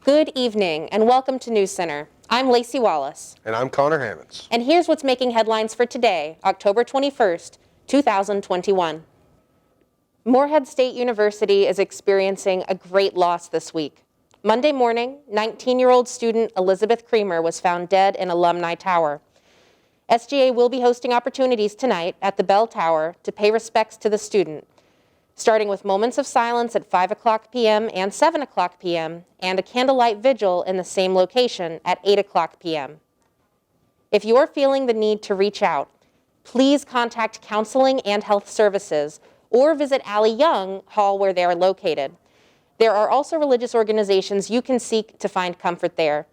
Good evening and welcome to NewsCenter. I'm Lacey Wallace. And I'm Connor Hammonds. And here's what's making headlines for today, October 21st, 2021. Morehead State University is experiencing a great loss this week. Monday morning, 19-year-old student Elizabeth Creamer was found dead in Alumni Tower. SGA will be hosting opportunities tonight at the Bell Tower to pay respects to the student, starting with moments of silence at 5 o'clock p.m. and 7 o'clock p.m. and a candlelight vigil in the same location at 8 o'clock p.m. If you're feeling the need to reach out, please contact Counseling and Health Services or visit Allie Young Hall where they are located. There are also religious organizations you can seek to find comfort there.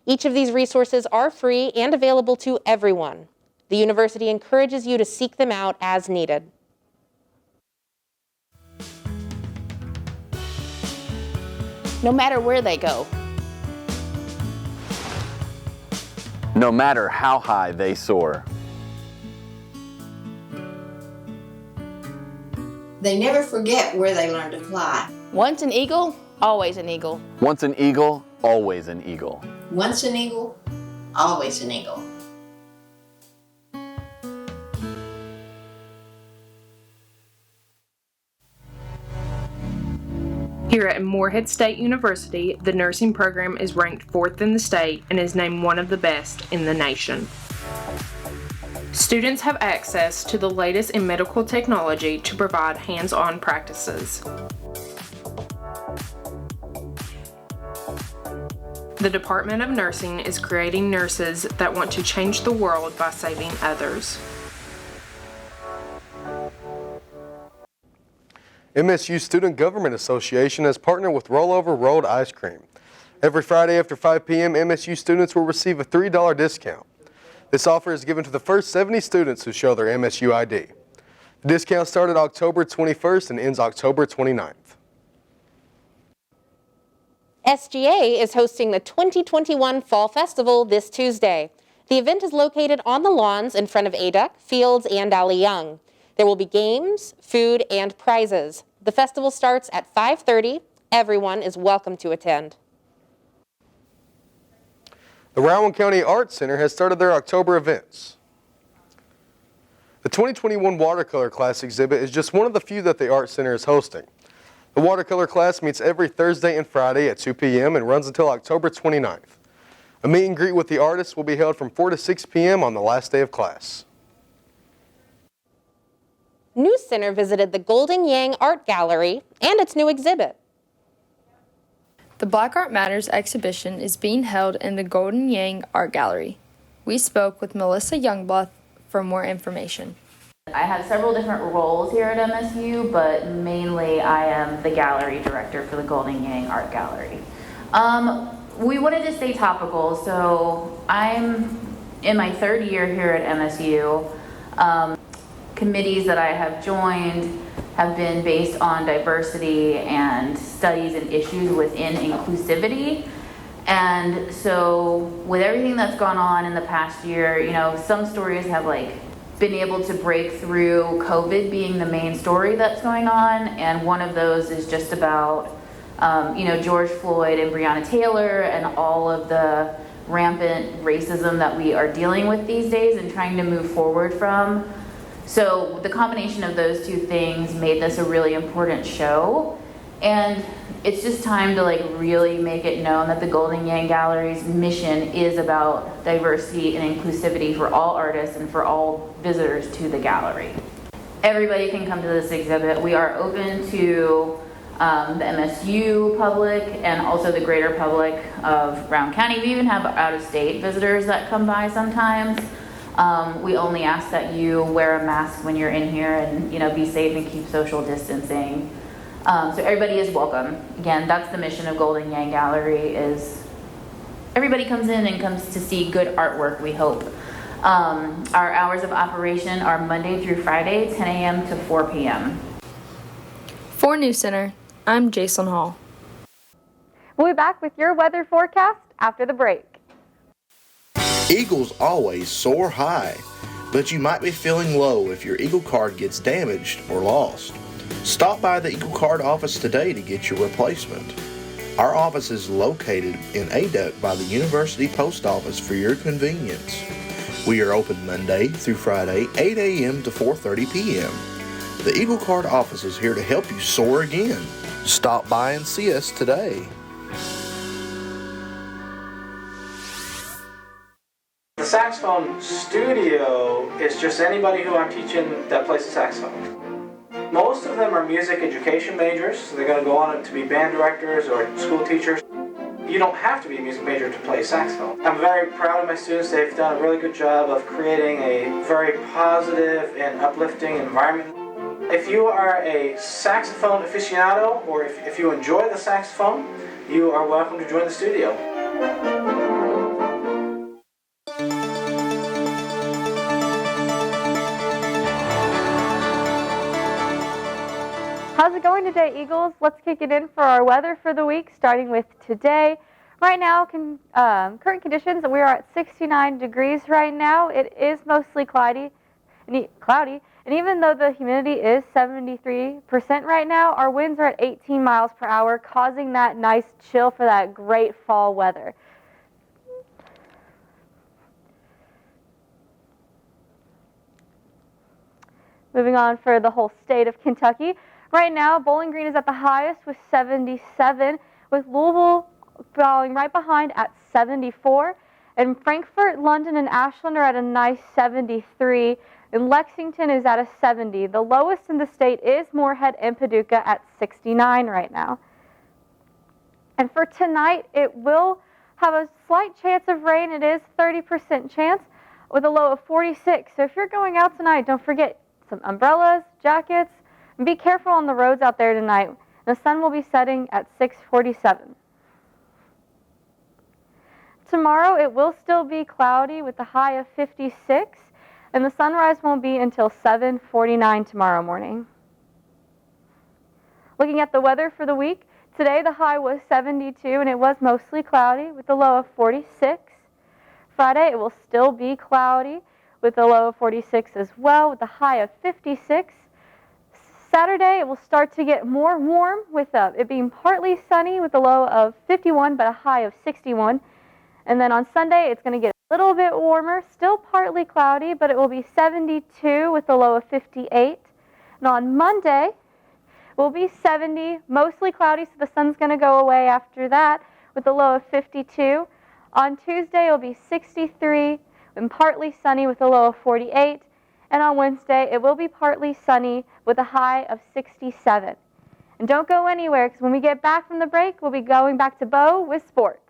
Each of these resources are free and available to everyone. The university encourages you to seek them out as needed. No matter where they go. No matter how high they soar. They never forget where they learned to fly. Once an eagle, always an eagle. Once an eagle, always an eagle. Once an eagle, always an eagle. Here at Morehead State University, the nursing program is ranked 4th in the state and is named one of the best in the nation. Students have access to the latest in medical technology to provide hands-on practices. The Department of Nursing is creating nurses that want to change the world by saving others. MSU Student Government Association has partnered with Rollover Rolled Ice Cream. Every Friday after 5 p.m., MSU students will receive a $3 discount. This offer is given to the first 70 students who show their MSU ID. The discount started October 21st and ends October 29th. SGA is hosting the 2021 Fall Festival this Tuesday. The event is located on the lawns in front of Aduc, Fields, and Allie Young. There will be games, food, and prizes. The festival starts at 5:30. Everyone is welcome to attend. The Rowan County Arts Center has started their October events. The 2021 watercolor class exhibit is just one of the few that the Arts Center is hosting. The watercolor class meets every Thursday and Friday at 2 p.m. and runs until October 29th. A meet and greet with the artists will be held from 4 to 6 p.m. on the last day of class. NewsCenter visited the Golden Yang Art Gallery and its new exhibit. The Black Art Matters exhibition is being held in the Golden Yang Art Gallery. We spoke with Melissa Youngblood for more information. I have several different roles here at MSU, but mainly I am the gallery director for the Golden Yang Art Gallery. We wanted to stay topical, so I'm in my 3rd year here at MSU. Committees that I have joined have been based on diversity and studies and issues within inclusivity. And so with everything that's gone on in the past year, some stories have been able to break through COVID being the main story that's going on. And one of those is just about, George Floyd and Breonna Taylor and all of the rampant racism that we are dealing with these days and trying to move forward from. So the combination of those two things made this a really important show. And it's just time to really make it known that the Golden Yang Gallery's mission is about diversity and inclusivity for all artists and for all visitors to the gallery. Everybody can come to this exhibit. We are open to the MSU public and also the greater public of Rowan County. We even have out-of-state visitors that come by sometimes. We only ask that you wear a mask when you're in here and be safe and keep social distancing. So everybody is welcome. Again, that's the mission of Golden Yang Gallery, is everybody comes in and comes to see good artwork, we hope. Our hours of operation are Monday through Friday, 10 a.m. to 4 p.m. For NewsCenter, I'm Jason Hall. We'll be back with your weather forecast after the break. Eagles always soar high, but you might be feeling low if your Eagle card gets damaged or lost. Stop by the Eagle Card office today to get your replacement. Our office is located in Aduc by the University Post Office for your convenience. We are open Monday through Friday, 8 a.m. to 4:30 p.m. The Eagle Card office is here to help you soar again. Stop by and see us today. The saxophone studio is just anybody who I'm teaching that plays the saxophone. Most of them are music education majors, so they're going to go on to be band directors or school teachers. You don't have to be a music major to play saxophone. I'm very proud of my students. They've done a really good job of creating a very positive and uplifting environment. If you are a saxophone aficionado, or if you enjoy the saxophone, you are welcome to join the studio. How's it going today, Eagles? Let's kick it in for our weather for the week, starting with today. Right now, current conditions, we are at 69 degrees right now. It is mostly cloudy, and even though the humidity is 73% right now, our winds are at 18 miles per hour, causing that nice chill for that great fall weather. Moving on for the whole state of Kentucky. Right now, Bowling Green is at the highest with 77, with Louisville falling right behind at 74. And Frankfort, London, and Ashland are at a nice 73. And Lexington is at a 70. The lowest in the state is Moorhead and Paducah at 69 right now. And for tonight, it will have a slight chance of rain. It is 30% chance with a low of 46. So if you're going out tonight, don't forget some umbrellas, jackets, and be careful on the roads out there tonight. The sun will be setting at 6:47. Tomorrow it will still be cloudy with a high of 56, and the sunrise won't be until 7:49 tomorrow morning. Looking at the weather for the week, today the high was 72 and it was mostly cloudy with a low of 46. Friday it will still be cloudy with a low of 46 as well with a high of 56. Saturday, it will start to get more warm with it being partly sunny with a low of 51 but a high of 61. And then on Sunday, it's going to get a little bit warmer, still partly cloudy, but it will be 72 with a low of 58. And on Monday, it will be 70, mostly cloudy, so the sun's going to go away after that with a low of 52. On Tuesday, it will be 63 and partly sunny with a low of 48. And on Wednesday, it will be partly sunny with a high of 67. And don't go anywhere, because when we get back from the break, we'll be going back to Bo with sports.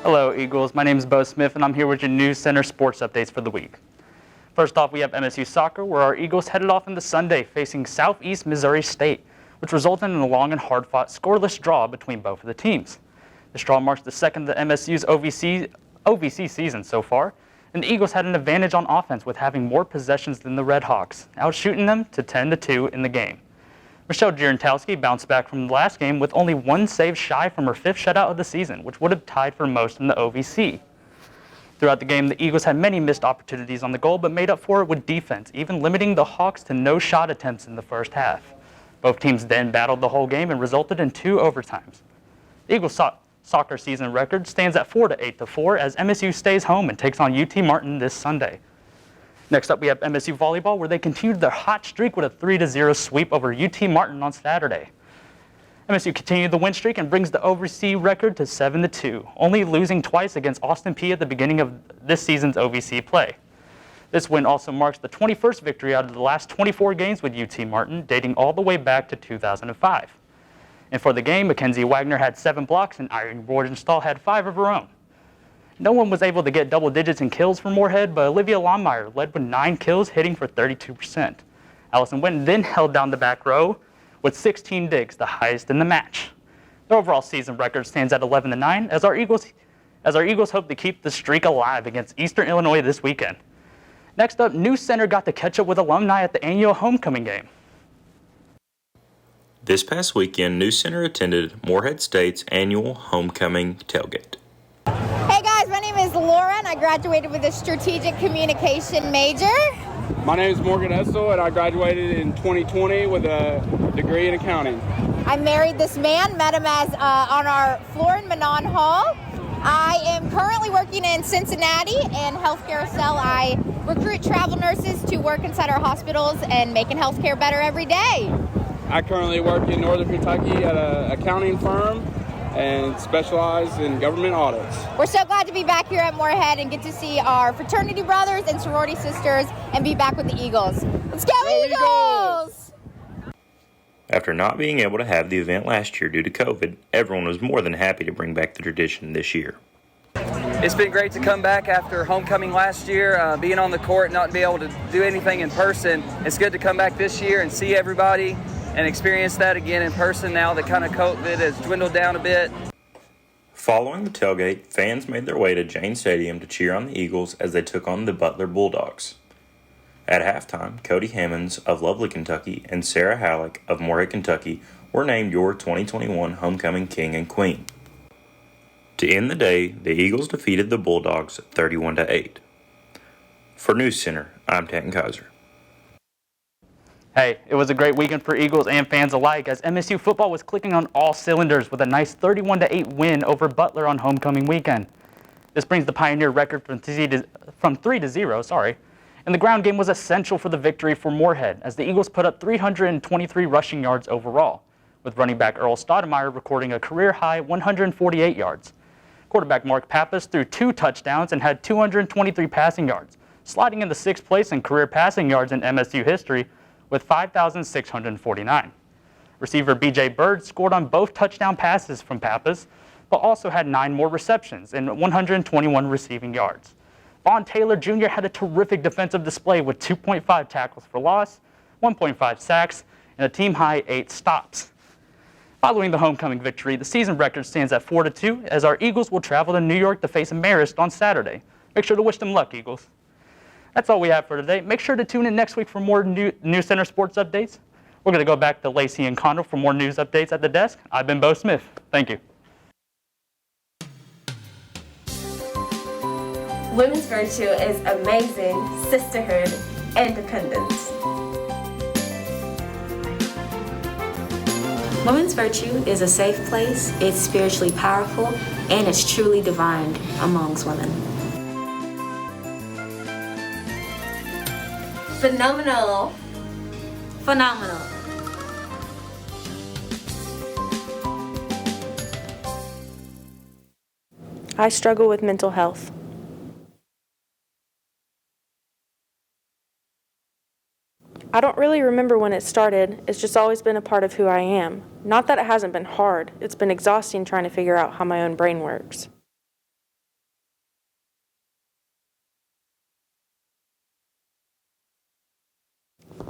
Hello, Eagles. My name is Bo Smith, and I'm here with your NewsCenter sports updates for the week. First off, we have Msu Soccer, where our Eagles headed off into Sunday facing Southeast Missouri State, which resulted in a long and hard-fought scoreless draw between both of the teams. This draw marks the second of the MSU's OVC season so far, and the Eagles had an advantage on offense with having more possessions than the Red Hawks, outshooting them to 10-2 in the game. Michelle Jirantowski bounced back from the last game with only one save shy from her 5th shutout of the season, which would have tied for most in the OVC. Throughout the game, the Eagles had many missed opportunities on the goal, but made up for it with defense, even limiting the Hawks to no shot attempts in the first half. Both teams then battled the whole game and resulted in 2 overtimes. The Eagles' soccer season record stands at 8-4 as MSU stays home and takes on UT Martin this Sunday. Next up, we have MSU Volleyball, where they continued their hot streak with a 3-0 sweep over UT Martin on Saturday. MSU continued the win streak and brings the OVC record to 7-2, only losing twice against Austin Peay at the beginning of this season's OVC play. This win also marks the 21st victory out of the last 24 games with UT Martin, dating all the way back to 2005. And for the game, Mackenzie Wagner had 7 blocks and Irene Bordenstall had 5 of her own. No one was able to get double digits in kills for Moorhead, but Olivia Longmire led with 9 kills, hitting for 32%. Allison Wynn then held down the back row with 16 digs, the highest in the match. Their overall season record stands at 11-9 as our Eagles hope to keep the streak alive against Eastern Illinois this weekend. Next up, NewsCenter got to catch up with alumni at the annual homecoming game. This past weekend, NewsCenter attended Moorhead State's annual homecoming tailgate. Hey guys, my name is Lauren. I graduated with a strategic communication major. My name is Morgan Essel, and I graduated in 2020 with a degree in accounting. I married this man, met him as on our floor in Manon Hall. I am currently working in Cincinnati in healthcare cell. I recruit travel nurses to work inside our hospitals and making healthcare better every day. I currently work in Northern Kentucky at an accounting firm and specialize in government audits. We're so glad to be back here at Moorhead and get to see our fraternity brothers and sorority sisters and be back with the Eagles. Let's go Eagles! After not being able to have the event last year due to COVID, everyone was more than happy to bring back the tradition this year. It's been great to come back after homecoming last year, being on the court, not be able to do anything in person. It's good to come back this year and see everybody and experience that again in person now that kind of COVID has dwindled down a bit. Following the tailgate, fans made their way to Jane Stadium to cheer on the Eagles as they took on the Butler Bulldogs. At halftime, Cody Hammonds of Lovely, Kentucky and Sarah Halleck of Moorhead, Kentucky were named your 2021 Homecoming King and Queen. To end the day, the Eagles defeated the Bulldogs 31-8. For NewsCenter, I'm Tanton Kaiser. Hey, it was a great weekend for Eagles and fans alike as MSU football was clicking on all cylinders with a nice 31-8 win over Butler on homecoming weekend. This brings the Pioneer record from 3-0, and the ground game was essential for the victory for Moorhead as the Eagles put up 323 rushing yards overall, with running back Earl Stoudemire recording a career-high 148 yards. Quarterback Mark Pappas threw 2 touchdowns and had 223 passing yards, sliding into 6th place in career passing yards in MSU history with 5,649. Receiver B.J. Bird scored on both touchdown passes from Pappas, but also had 9 more receptions and 121 receiving yards. Vaughn Taylor Jr. had a terrific defensive display with 2.5 tackles for loss, 1.5 sacks, and a team-high 8 stops. Following the homecoming victory, the season record stands at 4-2 as our Eagles will travel to New York to face Marist on Saturday. Make sure to wish them luck, Eagles. That's all we have for today. Make sure to tune in next week for more NewsCenter sports updates. We're going to go back to Lacey and Connell for more news updates at the desk. I've been Bo Smith. Thank you. Women's virtue is amazing, sisterhood, independence. Women's virtue is a safe place, it's spiritually powerful, and it's truly divine amongst women. Phenomenal. Phenomenal. I struggle with mental health. I don't really remember when it started. It's just always been a part of who I am. Not that it hasn't been hard. It's been exhausting trying to figure out how my own brain works.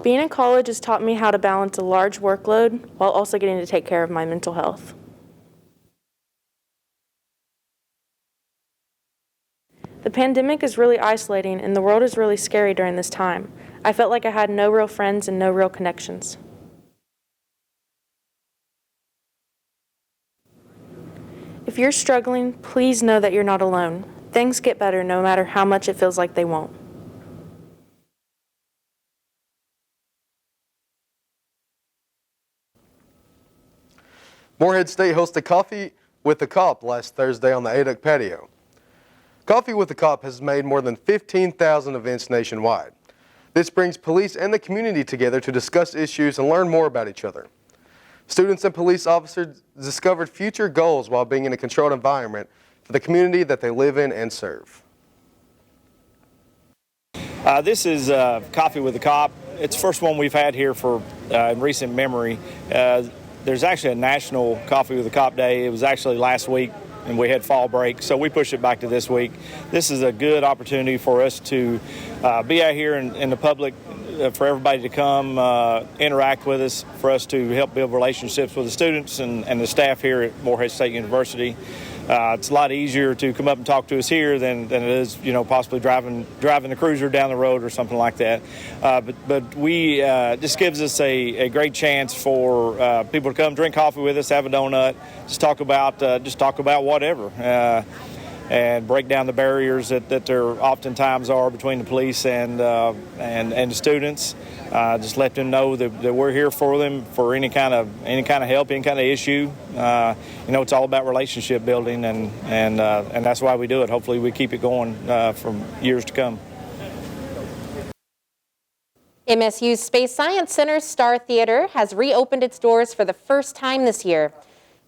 Being in college has taught me how to balance a large workload while also getting to take care of my mental health. The pandemic is really isolating and the world is really scary during this time. I felt like I had no real friends and no real connections. If you're struggling, please know that you're not alone. Things get better no matter how much it feels like they won't. Morehead State hosted Coffee with the Cop last Thursday on the ADUC patio. Coffee with the Cop has made more than 15,000 events nationwide. This brings police and the community together to discuss issues and learn more about each other. Students and police officers discovered future goals while being in a controlled environment for the community that they live in and serve. This is Coffee with the Cop. It's the first one we've had here for in recent memory. There's actually a national Coffee with the Cop day. It was actually last week, and we had fall break, so we pushed it back to this week. This is a good opportunity for us to be out here in the public, for everybody to come interact with us, for us to help build relationships with the students and the staff here at Morehead State University. It's a lot easier to come up and talk to us here than it is, possibly driving the cruiser down the road or something like that. But we this gives us a great chance for people to come drink coffee with us, have a donut, just talk about whatever. And break down the barriers that there oftentimes are between the police and the students. Just let them know that we're here for them for any kind of help, any kind of issue. It's all about relationship building, and that's why we do it. Hopefully, we keep it going for years to come. MSU's Space Science Center's Star Theater has reopened its doors for the first time this year.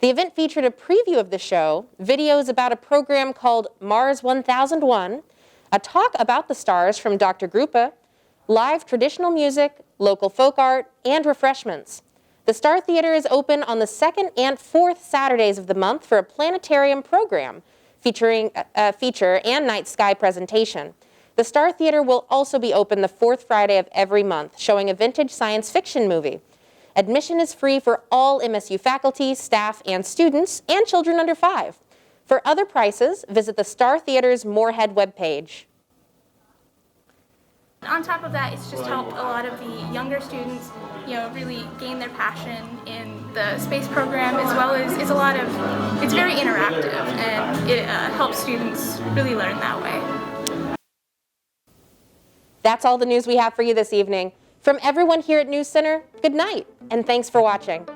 The event featured a preview of the show, videos about a program called Mars 1001, a talk about the stars from Dr. Grupa, live traditional music, local folk art, and refreshments. The Star Theater is open on the second and fourth Saturdays of the month for a planetarium program featuring a feature and night sky presentation. The Star Theater will also be open the fourth Friday of every month, showing a vintage science fiction movie. Admission is free for all MSU faculty, staff, and students, and children under 5. For other prices, visit the Star Theater's Morehead webpage. On top of that, it's just helped a lot of the younger students, really gain their passion in the space program, as well as it's very interactive, and it helps students really learn that way. That's all the news we have for you this evening. From everyone here at NewsCenter, good night, and thanks for watching.